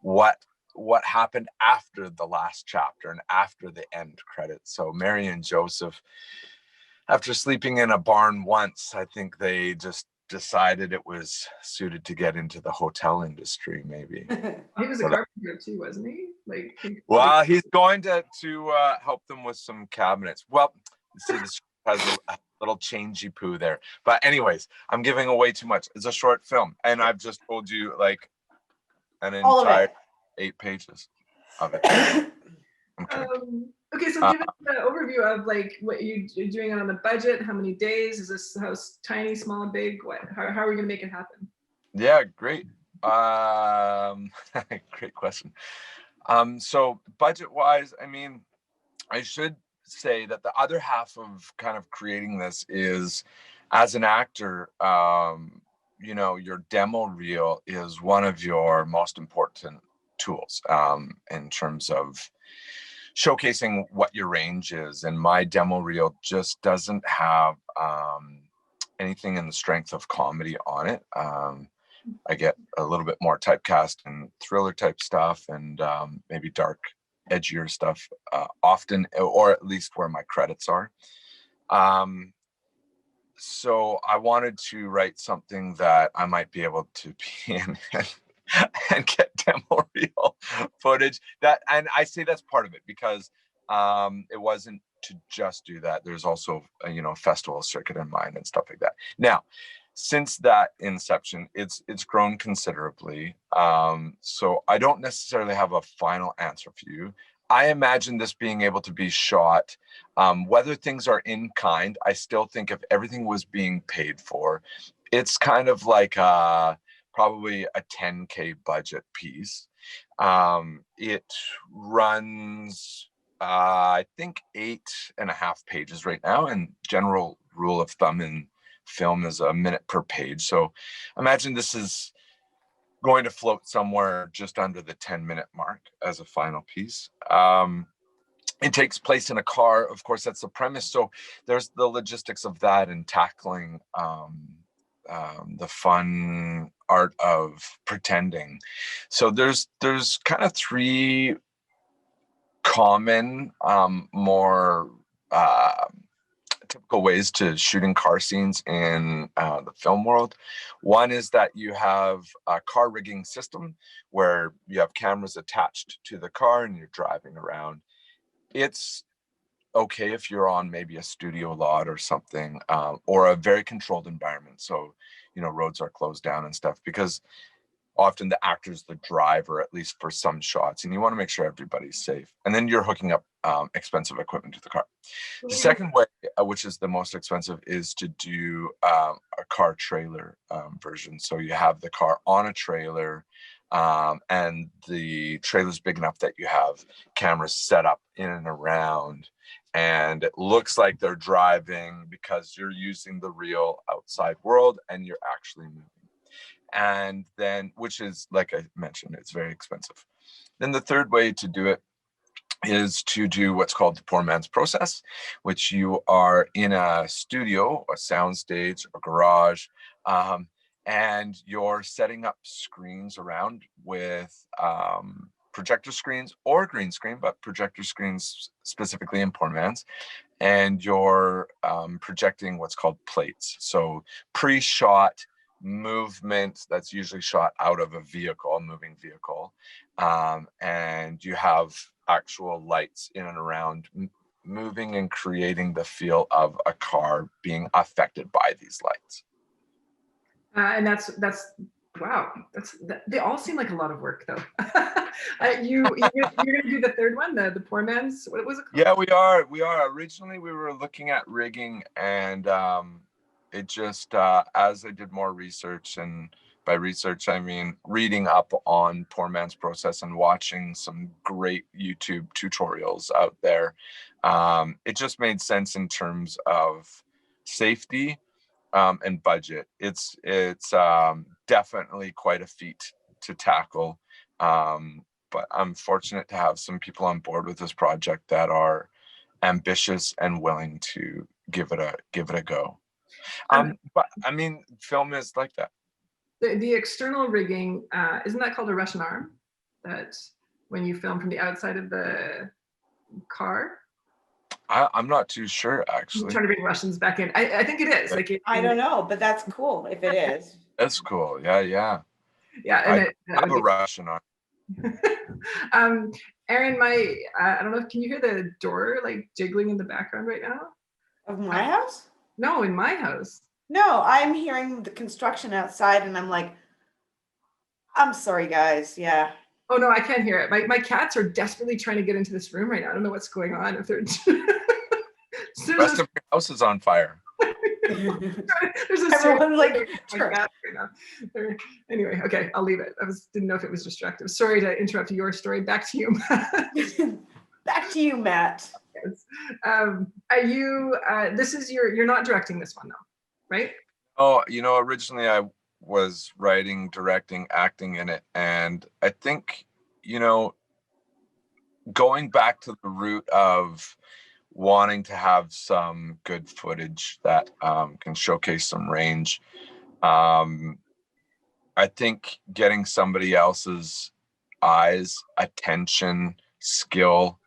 what what happened after the last chapter and after the end credits. So Mary and Joseph, after sleeping in a barn once, I think they just decided it was suited to get into the hotel industry, maybe. He was a carpenter too, wasn't he? Like, well, he's going to help them with some cabinets. Well, see, this has a little changey poo there. But anyways, I'm giving away too much. It's a short film, and I've just told you like an All of entire it. 8 pages of it. Okay. Okay, so give us the overview of like what you're doing on a budget. How many days? Is this house tiny, small, big? What? How are we gonna make it happen? Yeah, great. Great question. So budget-wise, I mean, I should say that the other half of kind of creating this is, as an actor, you know, your demo reel is one of your most important tools in terms of showcasing what your range is. And my demo reel just doesn't have anything in the strength of comedy on it. I get a little bit more typecast and thriller type stuff, and maybe dark, edgier stuff often, or at least where my credits are. So I wanted to write something that I might be able to be in and get demo reel footage. That, and I say that's part of it because it wasn't to just do that. There's also you know, festival circuit in mind and stuff like that. Now, since that inception, it's grown considerably. So I don't necessarily have a final answer for you. I imagine this being able to be shot, whether things are in kind. I still think if everything was being paid for, it's kind of like probably a 10K budget piece. It runs, I think 8.5 pages right now, and general rule of thumb in film is a minute per page. So imagine this is going to float somewhere just under the 10-minute mark as a final piece. It takes place in a car, of course, that's the premise. So there's the logistics of that and tackling the fun art of pretending. So there's kind of 3 common, more typical ways to shooting car scenes in the film world. One is that you have a car rigging system where you have cameras attached to the car and you're driving around. It's okay if you're on maybe a studio lot or something, or a very controlled environment. So, you know, roads are closed down and stuff, because often the actor's the driver, at least for some shots, and you want to make sure everybody's safe. And then you're hooking up expensive equipment to the car. The second way, which is the most expensive, is to do a car trailer version. So you have the car on a trailer, and the trailer's big enough that you have cameras set up in and around, and it looks like they're driving because you're using the real outside world and you're actually moving. And then, which is, like I mentioned, it's very expensive. Then the third way to do it is to do what's called the poor man's process, which you are in a studio, a soundstage, a garage, and you're setting up screens around with projector screens or green screen, but projector screens specifically in poor man's, and you're projecting what's called plates. So pre-shot movement that's usually shot out of a vehicle, a moving vehicle, and you have actual lights in and around moving and creating the feel of a car being affected by these lights. And that's wow. They all seem like a lot of work, though. You're gonna do the third one, the poor man's. What was it called? Yeah, we are. Originally, we were looking at rigging, and it just as I did more research, and by research I mean reading up on poor man's process and watching some great YouTube tutorials out there, it just made sense in terms of safety and budget. It's definitely quite a feat to tackle, but I'm fortunate to have some people on board with this project that are ambitious and willing to give it a go. But I mean, film is like that. The external rigging, isn't that called a Russian arm? That when you film from the outside of the car? I'm not too sure, I'm actually. trying to bring Russians back in. I think it is. Like I don't know, but that's cool if it is. That's cool. Yeah. Yeah, I and have a Russian on. Erin, I don't know, can you hear the door like jiggling in the background right now? Of my house? No, in my house. No, I'm hearing the construction outside and I'm like, I'm sorry, guys. Yeah. Oh no, I can't hear it. My cats are desperately trying to get into this room right now. I don't know what's going on. If they're The rest of your house is on fire. there's a Everyone's like, my cat right now. Anyway, okay, I'll leave it. Didn't know if it was distractive. Sorry to interrupt your story. Back to you. Back to you, Matt. Yes. Are you? This is you're not directing this one though, right? Oh, originally I was writing, directing, acting in it, and I think going back to the root of wanting to have some good footage that can showcase some range. I think getting somebody else's eyes, attention, skill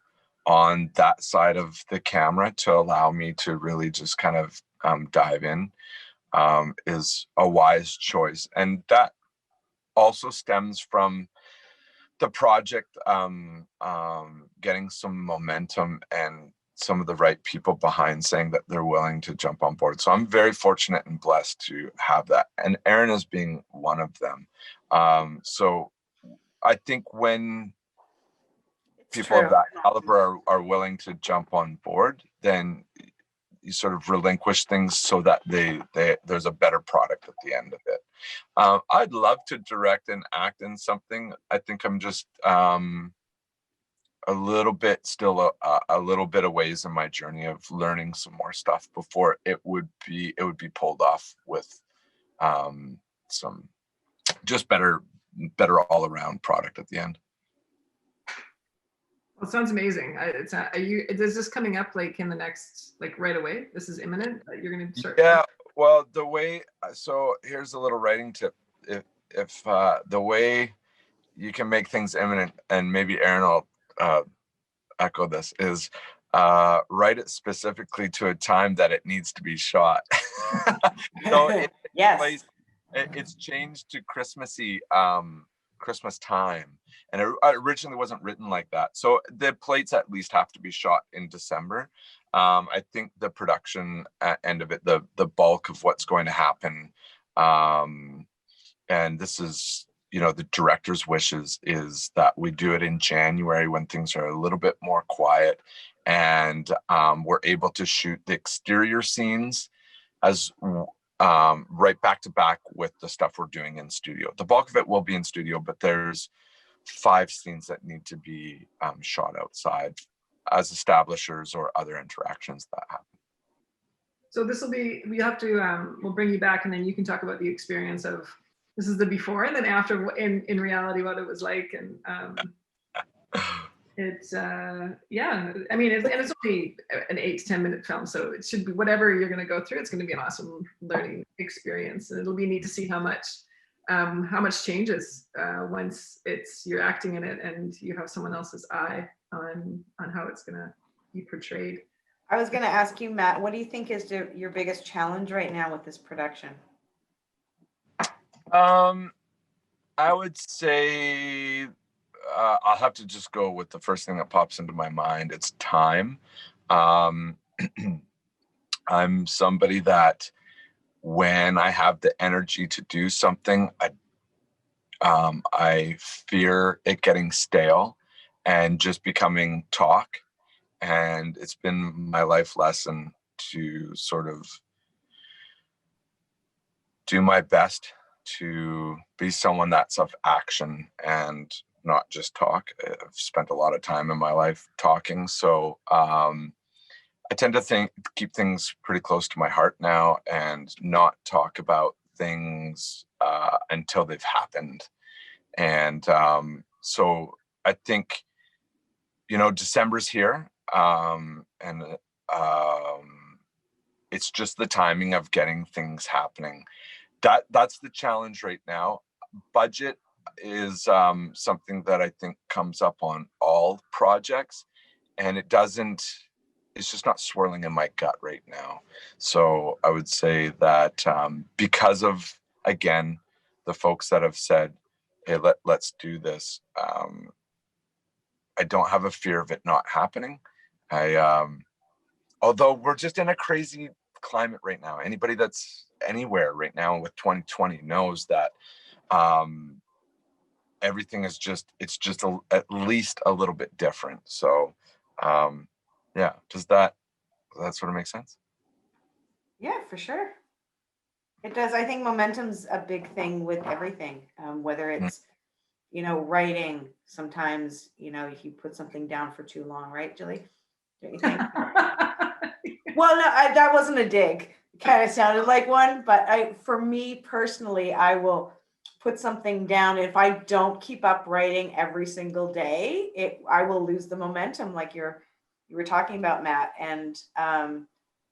on that side of the camera to allow me to really just kind of dive in is a wise choice. And that also stems from the project getting some momentum and some of the right people behind saying that they're willing to jump on board. So I'm very fortunate and blessed to have that. And Erin is being one of them. So I think when people of that caliber are willing to jump on board, then you sort of relinquish things so that there's a better product at the end of it. I'd love to direct and act in something. I think I'm just a little bit a little bit of ways in my journey of learning some more stuff before it would be pulled off with some just better all around product at the end. Well, it sounds amazing. Is this coming up like in the next, like right away? This is imminent? You're going to start? Yeah, well, so here's a little writing tip. If the way you can make things imminent, and maybe Erin will echo this, is write it specifically to a time that it needs to be shot. So yes. It's changed to Christmas time, and it originally wasn't written like that. So the plates at least have to be shot in December. I think the production end of it, the bulk of what's going to happen, and this is the director's wishes, is that we do it in January when things are a little bit more quiet, and we're able to shoot the exterior scenes as right back to back with the stuff we're doing in studio. The bulk of it will be in studio, but there's 5 scenes that need to be shot outside as establishers or other interactions that happen. So this will be, we'll bring you back and then you can talk about the experience of, this is the before and then after in reality, what it was like. And it's, yeah, I mean, it's only an 8 to 10 minute film. So it should be whatever you're going to go through. It's going to be an awesome learning experience. And it'll be neat to see how much changes once you're acting in it and you have someone else's eye on how it's going to be portrayed. I was going to ask you, Matt, what do you think is your biggest challenge right now with this production? I would say I'll have to just go with the first thing that pops into my mind. It's time. I'm somebody that when I have the energy to do something, I fear it getting stale and just becoming talk. And it's been my life lesson to sort of do my best to be someone that's of action and not just talk. I've spent a lot of time in my life talking. So I tend to keep things pretty close to my heart now and not talk about things until they've happened. And so I think, December's here. And it's just the timing of getting things happening. That's the challenge right now. Budget is something that I think comes up on all projects, and it's just not swirling in my gut right now. So I would say that because of, again, the folks that have said, hey, let's do this, I don't have a fear of it not happening. Although we're just in a crazy climate right now. Anybody that's anywhere right now with 2020 knows that everything is it's just at least a little bit different. So yeah, does that sort of make sense? Yeah, for sure. It does. I think momentum's a big thing with everything, whether it's, writing. Sometimes, if you put something down for too long, right, Gilly? Don't you think? Well, no, that wasn't a dig. It kind of sounded like one, but for me personally, I will put something down. If I don't keep up writing every single day, I will lose the momentum, like you were talking about, Matt. And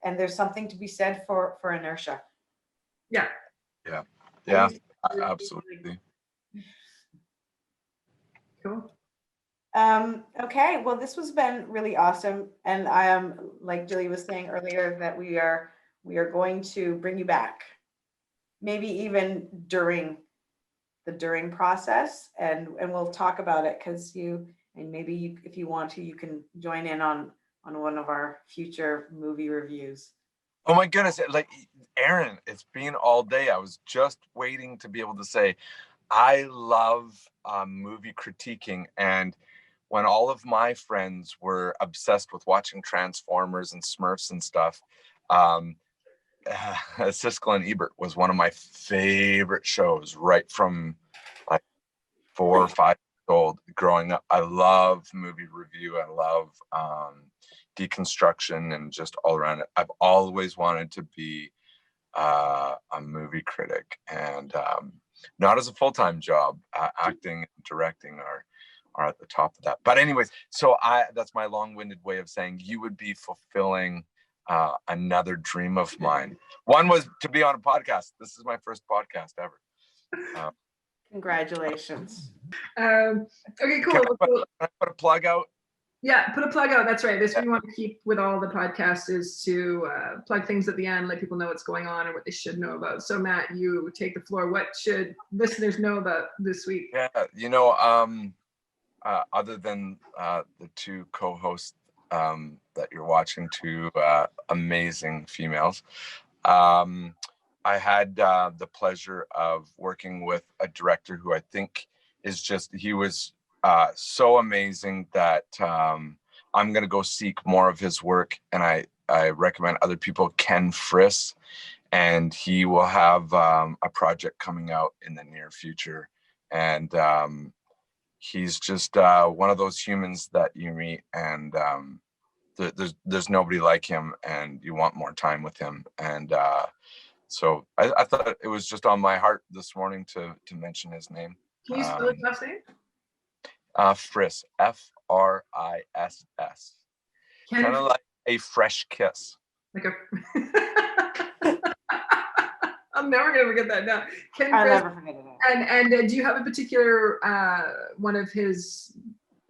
there's something to be said for inertia. Yeah. Absolutely. Cool. Okay, well, this has been really awesome, and I am, like Gilly was saying earlier, that we are going to bring you back, maybe even during the process, and we'll talk about it, because maybe if you want to, you can join in on one of our future movie reviews. Oh my goodness, like Erin, it's been all day. I was just waiting to be able to say I love movie critiquing, and when all of my friends were obsessed with watching Transformers and Smurfs and stuff, Siskel and Ebert was one of my favorite shows right from like 4 or 5 years old growing up. I love movie review. I love deconstruction and just all around it. I've always wanted to be a movie critic, and not as a full-time job. Acting and directing are at the top of that. But anyways, so that's my long-winded way of saying you would be fulfilling another dream of mine. One was to be on a podcast. This is my first podcast ever. Congratulations. Okay, cool. Can I put a plug out? Yeah, put a plug out. That's right. This we want to keep with all the podcasts is to plug things at the end, let people know what's going on and what they should know about. So Matt, you take the floor. What should listeners know about this week? Yeah, other than the 2 co-hosts that you're watching, 2 amazing females, I had the pleasure of working with a director who I think he was so amazing that I'm going to go seek more of his work. And I recommend other people, Ken Friss, and he will have a project coming out in the near future. And he's just one of those humans that you meet, and there's nobody like him, and you want more time with him. And so I thought it was just on my heart this morning to mention his name. Can you spell his last name? Friss, Friss. Kind of like a fresh kiss. Like a I'm never gonna forget that now. I'll never forget it. And do you have a particular one of his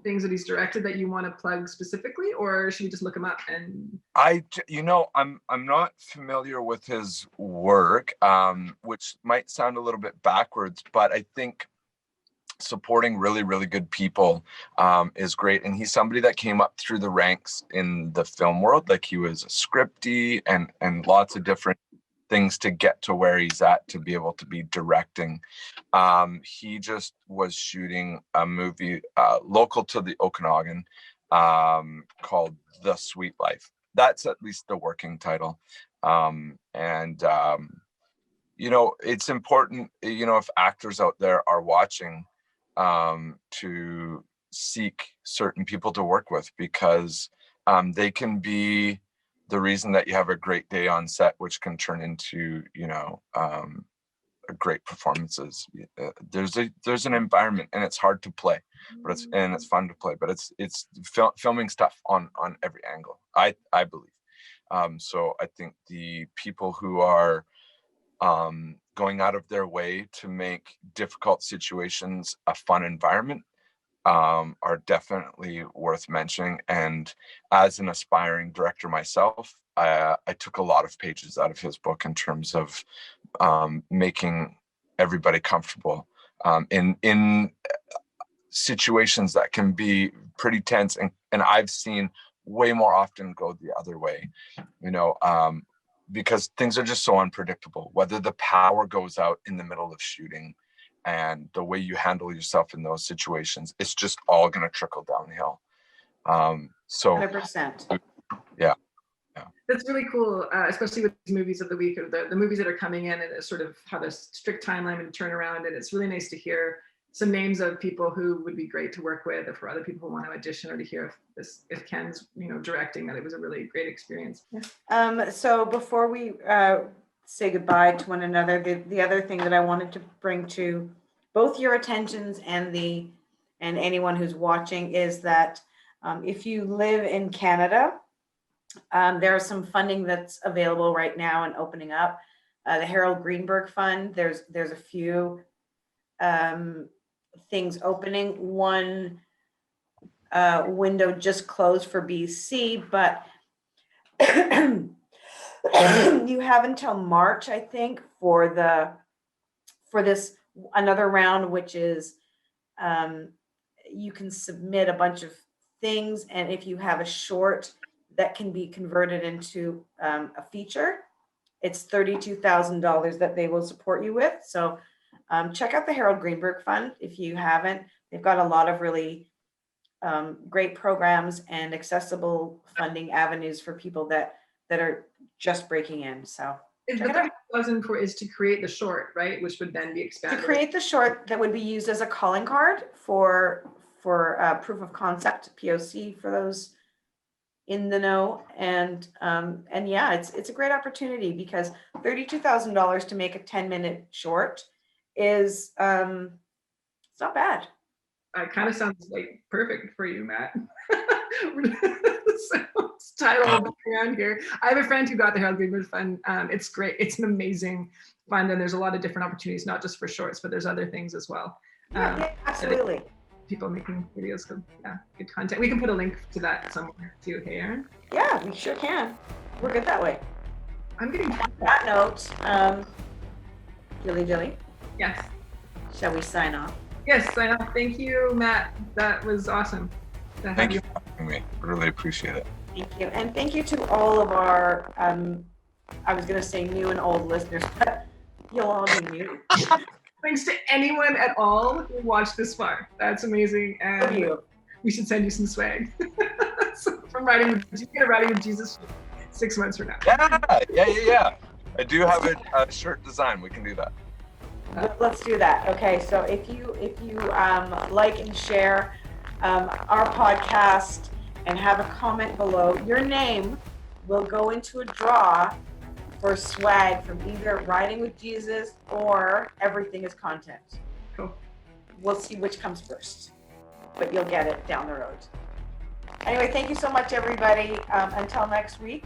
things that he's directed that you want to plug specifically, or should we just look him up? And I'm not familiar with his work, which might sound a little bit backwards, but I think supporting really, really good people is great. And he's somebody that came up through the ranks in the film world. Like, he was a scripty and lots of different things to get to where he's at, to be able to be directing. He just was shooting a movie local to the Okanagan called The Sweet Life. That's at least the working title. It's important, if actors out there are watching, to seek certain people to work with, because they can be the reason that you have a great day on set, which can turn into, great performances. There's an environment, and it's hard to play, but it's fun to play, but it's filming stuff on every angle, I believe. So I think the people who are going out of their way to make difficult situations a fun environment are definitely worth mentioning. And as an aspiring director myself, I took a lot of pages out of his book in terms of making everybody comfortable in situations that can be pretty tense, and I've seen way more often go the other way, because things are just so unpredictable, whether the power goes out in the middle of shooting, and the way you handle yourself in those situations, it's just all going to trickle downhill. So 100%. Yeah. That's really cool, especially with these movies of the week, or the movies that are coming in and sort of have a strict timeline and turnaround. And it's really nice to hear some names of people who would be great to work with, or for other people who want to audition, or to hear if Ken's directing, that it was a really great experience. Yeah. So before we say goodbye to one another, the other thing that I wanted to bring to both your attentions and anyone who's watching is that if you live in Canada, there is some funding that's available right now and opening up. The Harold Greenberg Fund, there's a few things opening. One window just closed for BC, but you have until March, I think, for this another round, which is you can submit a bunch of things, and if you have a short that can be converted into a feature, it's $32,000 that they will support you with. So check out the Harold Greenberg Fund if you haven't. They've got a lot of really great programs and accessible funding avenues for people that are just breaking in. So the $30,000 is to create the short, right? Which would then be expanded. To create the short that would be used as a calling card for proof of concept, POC, for those in the know. And yeah, it's a great opportunity, because $32,000 to make a 10-minute short is it's not bad. It kind of sounds like perfect for you, Matt. So it's title around here. I have a friend who got the Harold Greenberg Fund. It's great. It's an amazing fund, and there's a lot of different opportunities, not just for shorts, but there's other things as well. Yeah, absolutely. People making videos, good content. We can put a link to that somewhere too. Hey, Erin? Yeah, we sure can. We're good that way. I'm getting on that note. Gilly. Yes. Shall we sign off? Yes, sign off. Thank you, Matt. That was awesome. Thank you for having me. Really appreciate it. Thank you. And thank you to all of our, I was going to say new and old listeners, but you'll all be new. Thanks to anyone at all who watched this far. That's amazing. And you. We should send you some swag. From writing with Jesus 6 months from now. Yeah. I do have a shirt design. We can do that. Let's do that. Okay, so if you like and share our podcast and have a comment below, your name will go into a draw for swag from either Riding with Jesus or Everything is Content. Cool. We'll see which comes first, but you'll get it down the road. Anyway, thank you so much, everybody. Until next week.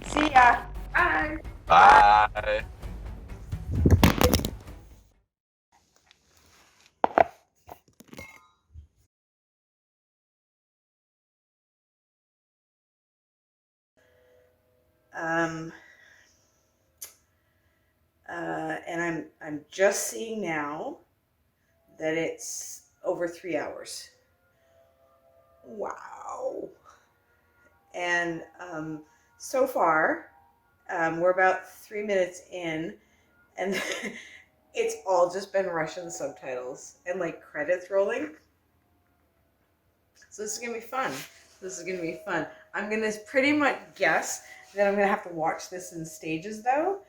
See ya. Bye. Bye. And I'm just seeing now that it's over 3 hours. Wow. And so far, we're about 3 minutes in, and it's all just been Russian subtitles and like credits rolling. So this is gonna be fun. I'm gonna pretty much guess that I'm gonna have to watch this in stages though.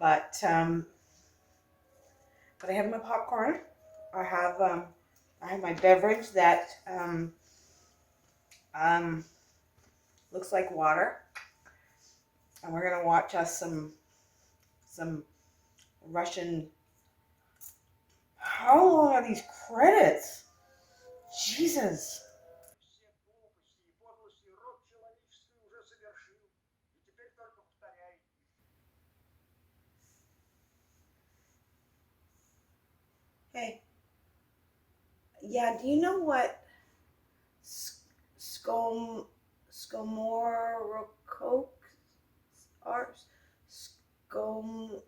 But I have my popcorn. I have my beverage that looks like water, and we're gonna watch us some Russian. How long are these credits? Jesus. Hey. Yeah, do you know what scomorocoques are? Scomorocs.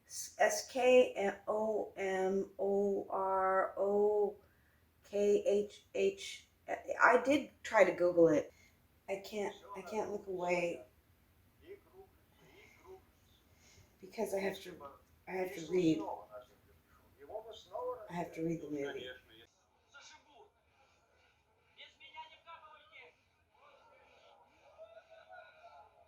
SKOMOROKHH. I did try to Google it. I can't look away because I have to read. I have to read the movie.